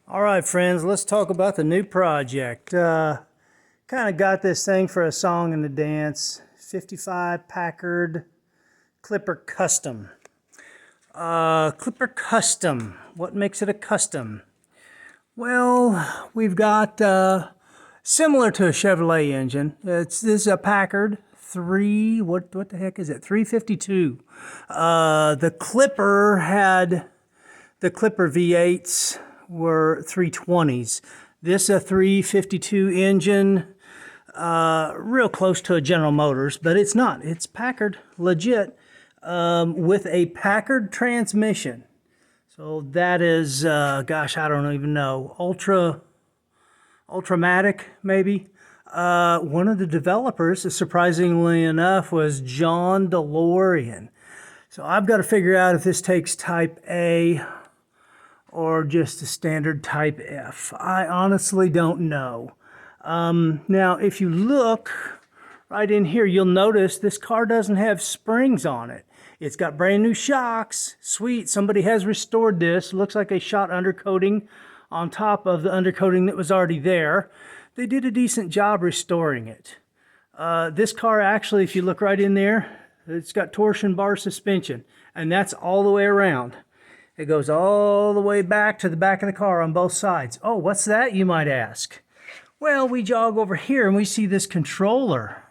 All right, friends, let's talk about the new project. Kind of got this thing for a song and a dance. 55 Packard Clipper Custom. Clipper Custom. What makes it a custom? Well, we've got similar to a Chevrolet engine. This is a Packard 3. What the heck is it? 352. The Clipper V8s were 320s. This a 352 engine, real close to a General Motors, but it's not. It's Packard, legit, with a Packard transmission. So that is, gosh, I don't even know, Ultramatic maybe. One of the developers, surprisingly enough, was John DeLorean. So I've got to figure out if this takes Type A or just a standard Type F. I honestly don't know. Now, if you look right in here, you'll notice this car doesn't have springs on it. It's got brand new shocks. Sweet, somebody has restored this. Looks like they shot undercoating on top of the undercoating that was already there. They did a decent job restoring it. This car actually, if you look right in there, it's got torsion bar suspension, and that's all the way around. It goes all the way back to the back of the car on both sides. Oh, what's that, you might ask? Well, we jog over here and we see this controller.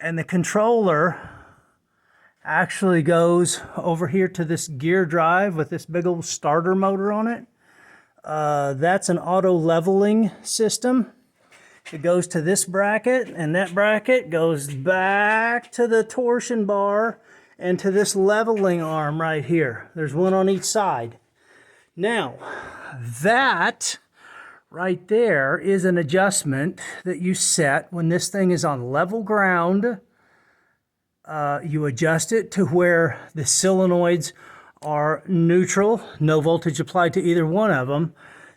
And the controller actually goes over here to this gear drive with this big old starter motor on it. That's an auto leveling system. It goes to this bracket, and that bracket goes back to the torsion bar and to this leveling arm right here. There's one on each side. Now, that right there is an adjustment that you set when this thing is on level ground. You adjust it to where the solenoids are neutral, no voltage applied to either one of them,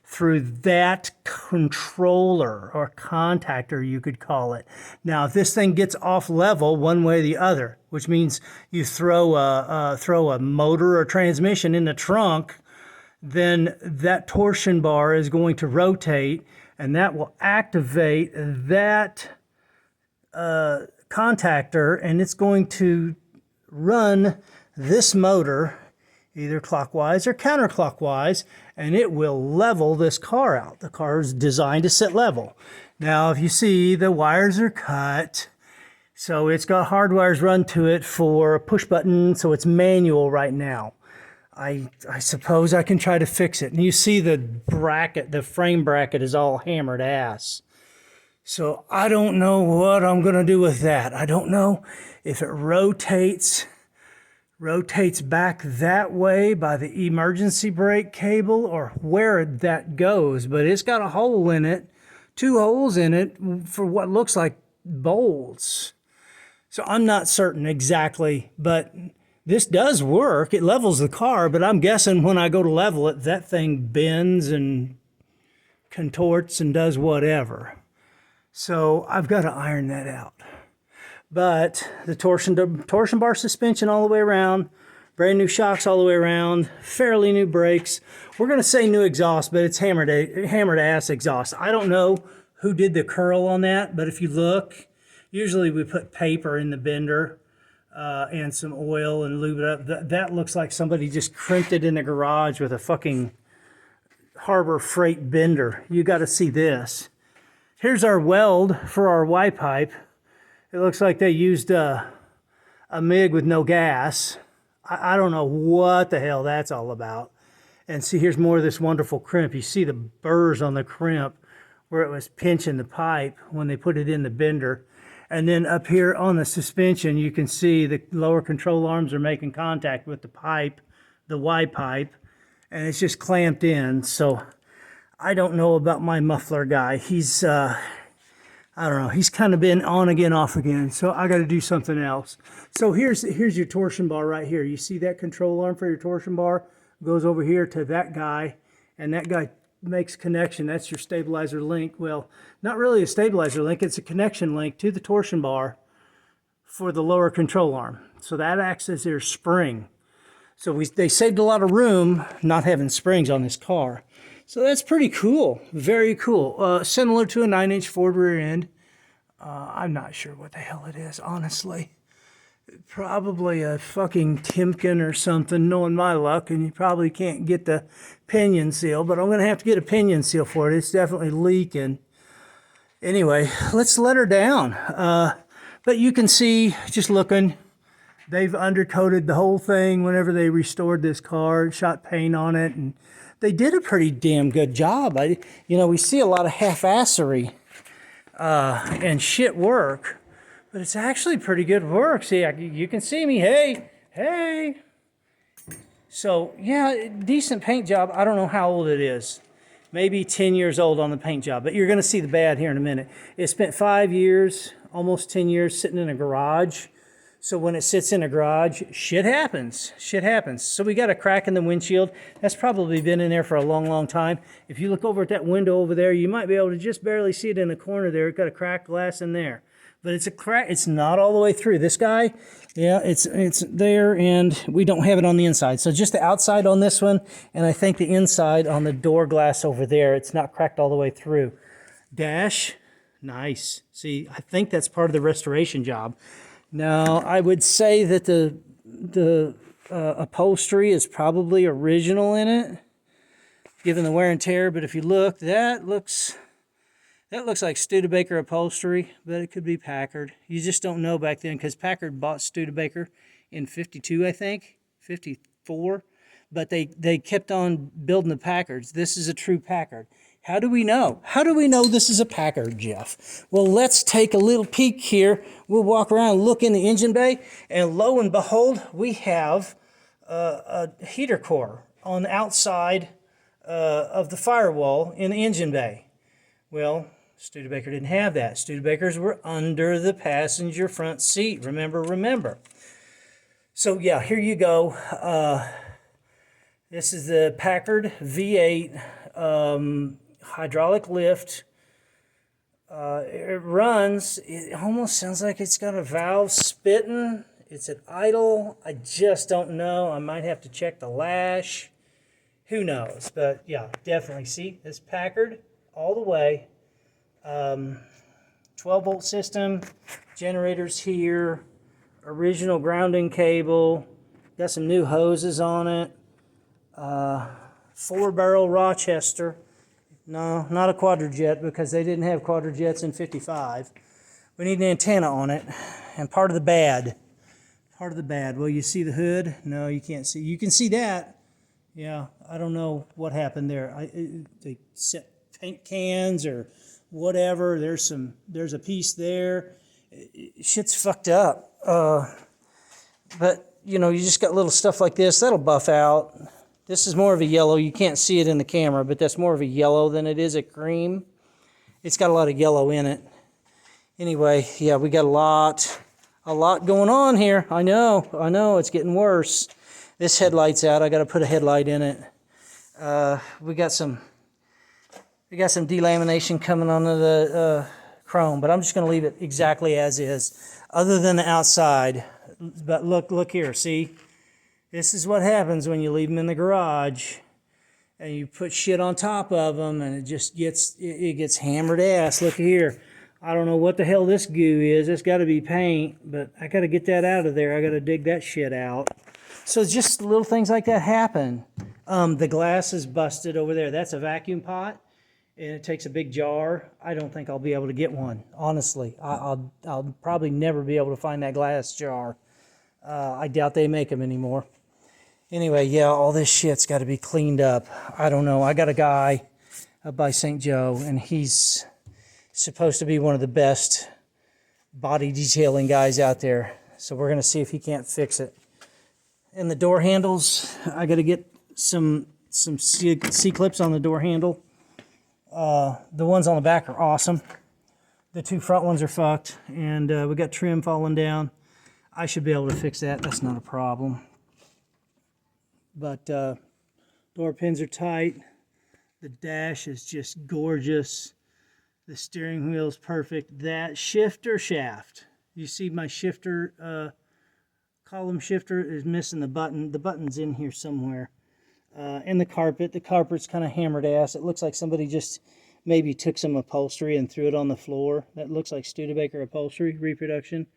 through that controller or contactor, you could call it. Now, if this thing gets off level one way or the other, which means you throw a motor or transmission in the trunk, then that torsion bar is going to rotate, and that will activate that contactor, and it's going to run this motor either clockwise or counterclockwise, and it will level this car out. The car is designed to sit level. Now, if you see, the wires are cut, so it's got hard wires run to it for a push button, so it's manual right now. I suppose I can try to fix it. And you see the bracket, the frame bracket is all hammered ass. So I don't know what I'm gonna do with that. I don't know if it rotates back that way by the emergency brake cable or where that goes, but it's got a hole in it, 2 holes in it for what looks like bolts. So I'm not certain exactly, but this does work. It levels the car, but I'm guessing when I go to level it, that thing bends and contorts and does whatever. So I've got to iron that out. But the torsion bar suspension all the way around, brand new shocks all the way around, fairly new brakes. We're going to say new exhaust, but it's hammered ass exhaust. I don't know who did the curl on that, but if you look, usually we put paper in the bender and some oil and lube it up. That looks like somebody just crimped it in the garage with a fucking Harbor Freight bender. You got to see this. Here's our weld for our Y pipe. It looks like they used a MIG with no gas. I don't know what the hell that's all about. And see, here's more of this wonderful crimp. You see the burrs on the crimp where it was pinching the pipe when they put it in the bender. And then up here on the suspension, you can see the lower control arms are making contact with the pipe, the Y pipe, and it's just clamped in. So I don't know about my muffler guy. He's, I don't know, he's kind of been on again, off again. So I got to do something else. So here's your torsion bar right here. You see that control arm for your torsion bar? Goes over here to that guy, and that guy makes connection. That's your stabilizer link. Well, not really a stabilizer link. It's a connection link to the torsion bar for the lower control arm. So that acts as their spring. So they saved a lot of room not having springs on this car. So that's pretty cool. Very cool. Similar to a 9-inch Ford rear end. I'm not sure what the hell it is, honestly. Probably a fucking Timken or something, knowing my luck, and you probably can't get the pinion seal, but I'm going to have to get a pinion seal for it. It's definitely leaking. Anyway, let's let her down. But you can see, just looking, they've undercoated the whole thing whenever they restored this car, shot paint on it, and they did a pretty damn good job. We see a lot of half-assery and shit work, but it's actually pretty good work. See, you can see me. Hey. So, yeah, decent paint job. I don't know how old it is. Maybe 10 years old on the paint job, but you're going to see the bad here in a minute. It spent 5 years, almost 10 years, sitting in a garage. So when it sits in a garage, shit happens. So we got a crack in the windshield. That's probably been in there for a long, long time. If you look over at that window over there, you might be able to just barely see it in the corner there. It got a cracked glass in there. But it's a crack. It's not all the way through. This guy, yeah, it's there, and we don't have it on the inside. So just the outside on this one, and I think the inside on the door glass over there. It's not cracked all the way through. Dash, nice. See, I think that's part of the restoration job. Now, I would say that the upholstery is probably original in it, given the wear and tear. But if you look, that looks like Studebaker upholstery, but it could be Packard. You just don't know back then, because Packard bought Studebaker in 52, I think, 54. But they kept on building the Packards. This is a true Packard. How do we know? How do we know this is a Packard, Jeff? Well, let's take a little peek here. We'll walk around, look in the engine bay, and lo and behold, we have a heater core on the outside of the firewall in the engine bay. Well, Studebaker didn't have that. Studebakers were under the passenger front seat. Remember. So, yeah, here you go. This is the Packard V8 hydraulic lift. It runs. It almost sounds like it's got a valve spitting. It's at idle. I just don't know. I might have to check the lash. Who knows? But yeah, definitely. See, this Packard all the way. 12-volt system. Generators here. Original grounding cable. Got some new hoses on it. 4-barrel Rochester. No, not a quadrajet, because they didn't have quadrajets in 55. We need an antenna on it. And part of the bad. Well, you see the hood? No, you can't see. You can see that. Yeah, I don't know what happened there. They set paint cans or whatever. There's a piece there. Shit's fucked up. But, you just got little stuff like this. That'll buff out. This is more of a yellow. You can't see it in the camera, but that's more of a yellow than it is a cream. It's got a lot of yellow in it. Anyway, yeah, we got a lot going on here. I know, it's getting worse. This headlight's out. I got to put a headlight in it. We got some delamination coming onto the chrome, but I'm just going to leave it exactly as is, other than the outside. But look here, see? This is what happens when you leave them in the garage and you put shit on top of them, and it just gets hammered ass. Look here. I don't know what the hell this goo is. It's got to be paint, but I got to get that out of there. I got to dig that shit out. So just little things like that happen. The glass is busted over there. That's a vacuum pot, and it takes a big jar. I don't think I'll be able to get one, honestly. I'll probably never be able to find that glass jar. I doubt they make them anymore. Anyway, yeah, all this shit's got to be cleaned up. I don't know. I got a guy up by St. Joe, and he's supposed to be one of the best body detailing guys out there. So we're going to see if he can't fix it. And the door handles, I got to get some C-clips on the door handle. The ones on the back are awesome. The two front ones are fucked, and we got trim falling down. I should be able to fix that. That's not a problem. But door pins are tight. The dash is just gorgeous. The steering wheel is perfect. That shifter shaft. You see my shifter, column shifter is missing the button. The button's in here somewhere. And the carpet's kind of hammered ass. It looks like somebody just maybe took some upholstery and threw it on the floor. That looks like Studebaker upholstery reproduction.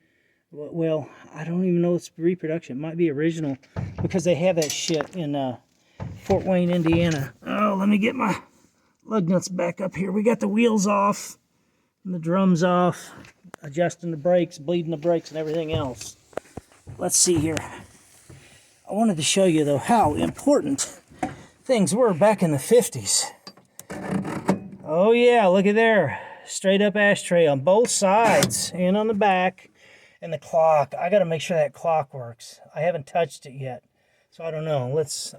Well, I don't even know it's reproduction. It might be original because they have that shit in Fort Wayne, Indiana. Oh, let me get my lug nuts back up here. We got the wheels off and the drums off, adjusting the brakes, bleeding the brakes, and everything else. Let's see here. I wanted to show you, though, how important things were back in the 50s. Oh, yeah, look at there. Straight up ashtray on both sides and on the back. And the clock. I got to make sure that clock works. I haven't touched it yet, so I don't know.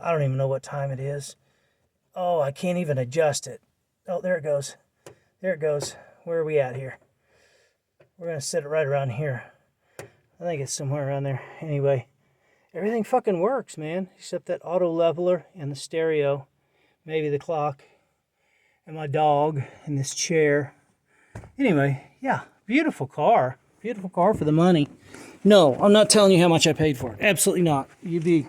I don't even know what time it is. Oh, I can't even adjust it. Oh, there it goes. There it goes. Where are we at here? We're going to set it right around here. I think it's somewhere around there. Anyway, everything fucking works, man, except that auto leveler and the stereo, maybe the clock, and my dog and this chair. Anyway, yeah, beautiful car. Beautiful car for the money. No, I'm not telling you how much I paid for it. Absolutely not. You'd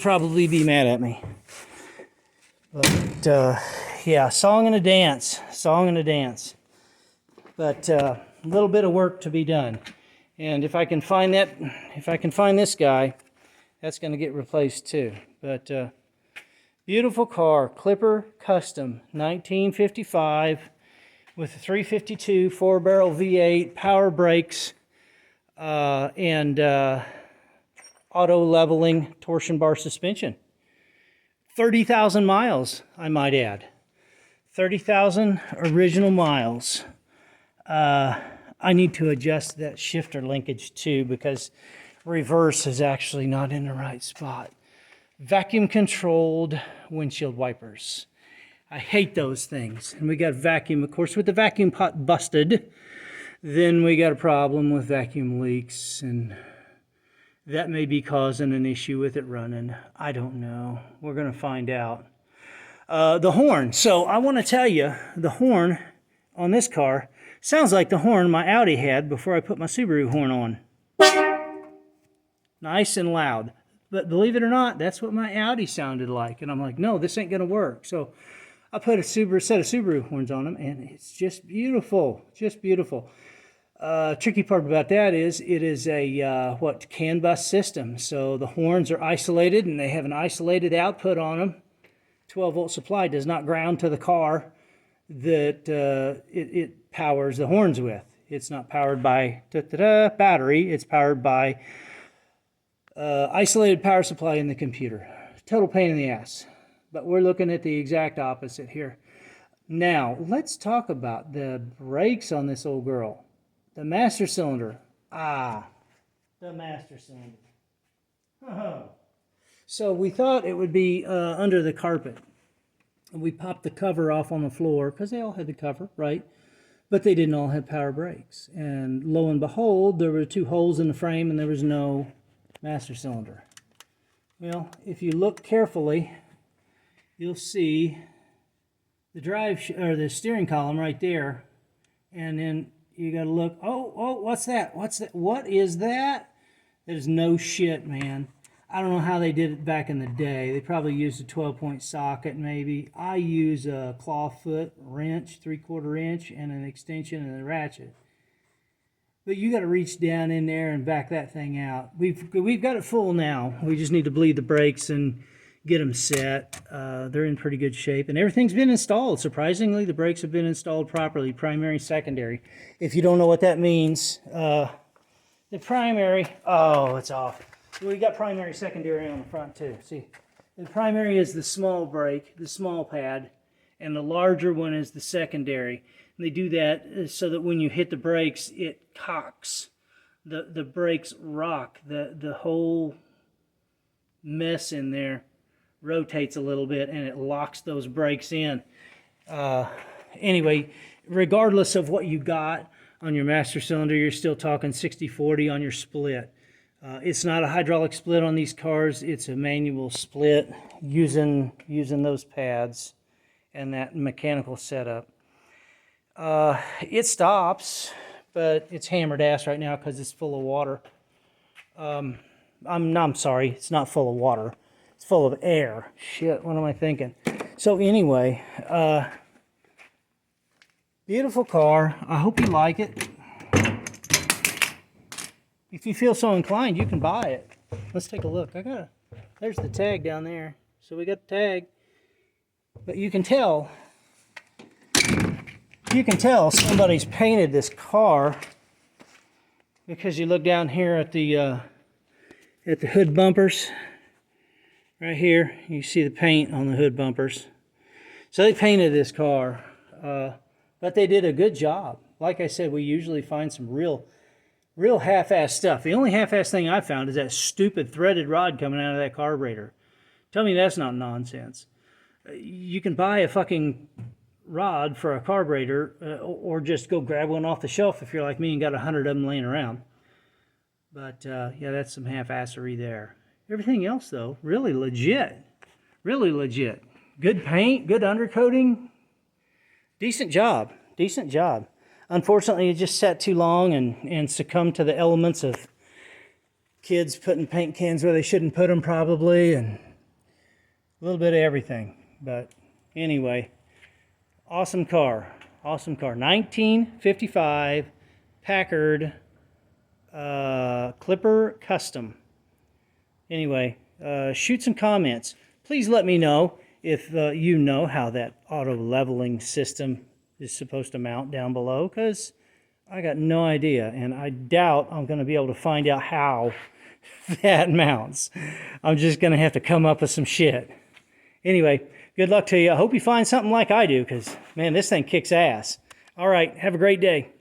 probably be mad at me. But yeah, song and a dance. Song and a dance. But a little bit of work to be done. And if I can find this guy, that's going to get replaced too. But beautiful car, Clipper Custom, 1955. With a 352 4-barrel V8, power brakes, and auto leveling torsion bar suspension. 30,000 miles, I might add. 30,000 original miles. I need to adjust that shifter linkage too because reverse is actually not in the right spot. Vacuum controlled windshield wipers. I hate those things. And we got vacuum, of course, with the vacuum pot busted, then we got a problem with vacuum leaks, and that may be causing an issue with it running. I don't know. We're going to find out. The horn. So I want to tell you, the horn on this car sounds like the horn my Audi had before I put my Subaru horn on. Nice and loud. But believe it or not, that's what my Audi sounded like. And I'm like, no, this ain't going to work. So I put a set of Subaru horns on them, and it's just beautiful, just beautiful. Tricky part about that is it is a CAN bus system. So the horns are isolated, and they have an isolated output on them. 12-volt supply does not ground to the car that it powers the horns with. It's not powered by battery. It's powered by isolated power supply in the computer. Total pain in the ass. But we're looking at the exact opposite here. Now, let's talk about the brakes on this old girl. The master cylinder. The master cylinder. So we thought it would be under the carpet. We popped the cover off on the floor because they all had the cover, right? But they didn't all have power brakes. And lo and behold, there were 2 holes in the frame and there was no master cylinder. Well, if you look carefully, you'll see the the steering column right there, and then you got to look. Oh, what's that? What is that? That is no shit, man. I don't know how they did it back in the day. They probably used a 12-point socket, maybe. I use a claw foot wrench, 3/4 inch, and an extension and a ratchet. But you got to reach down in there and back that thing out. We've got it full now. We just need to bleed the brakes and get them set. They're in pretty good shape, and everything's been installed. Surprisingly, the brakes have been installed properly, primary, secondary. If you don't know what that means, the primary, it's off. We got primary, secondary on the front too. See, the primary is the small brake, the small pad, and the larger one is the secondary. And they do that so that when you hit the brakes, it cocks. The brakes rock. The whole mess in there rotates a little bit, and it locks those brakes in. Anyway, regardless of what you got on your master cylinder, you're still talking 60/40 on your split. It's not a hydraulic split on these cars. It's a manual split using those pads and that mechanical setup. It stops, but it's hammered ass right now because it's full of water. I'm sorry, it's not full of water. It's full of air. Shit, what am I thinking? So anyway, beautiful car. I hope you like it. If you feel so inclined, you can buy it. Let's take a look. There's the tag down there. So we got the tag. But you can tell somebody's painted this car because you look down here at the hood bumpers. Right here, you see the paint on the hood bumpers. So they painted this car, but they did a good job. Like I said, we usually find some real half-ass stuff. The only half-ass thing I found is that stupid threaded rod coming out of that carburetor. Tell me that's not nonsense. You can buy a fucking rod for a carburetor, or just go grab one off the shelf if you're like me and got 100 of them laying around. But yeah, that's some half-assery there. Everything else, though, really legit. Really legit. Good paint, good undercoating. Decent job. Decent job. Unfortunately, it just sat too long and succumbed to the elements of kids putting paint cans where they shouldn't put them, probably, and a little bit of everything. But anyway, awesome car. Awesome car. 1955 Packard Clipper Custom. Anyway, shoot some comments. Please let me know if you know how that auto leveling system is supposed to mount down below, because I got no idea, and I doubt I'm going to be able to find out how that mounts. I'm just going to have to come up with some shit. Anyway, good luck to you. I hope you find something like I do, because, man, this thing kicks ass. All right, have a great day.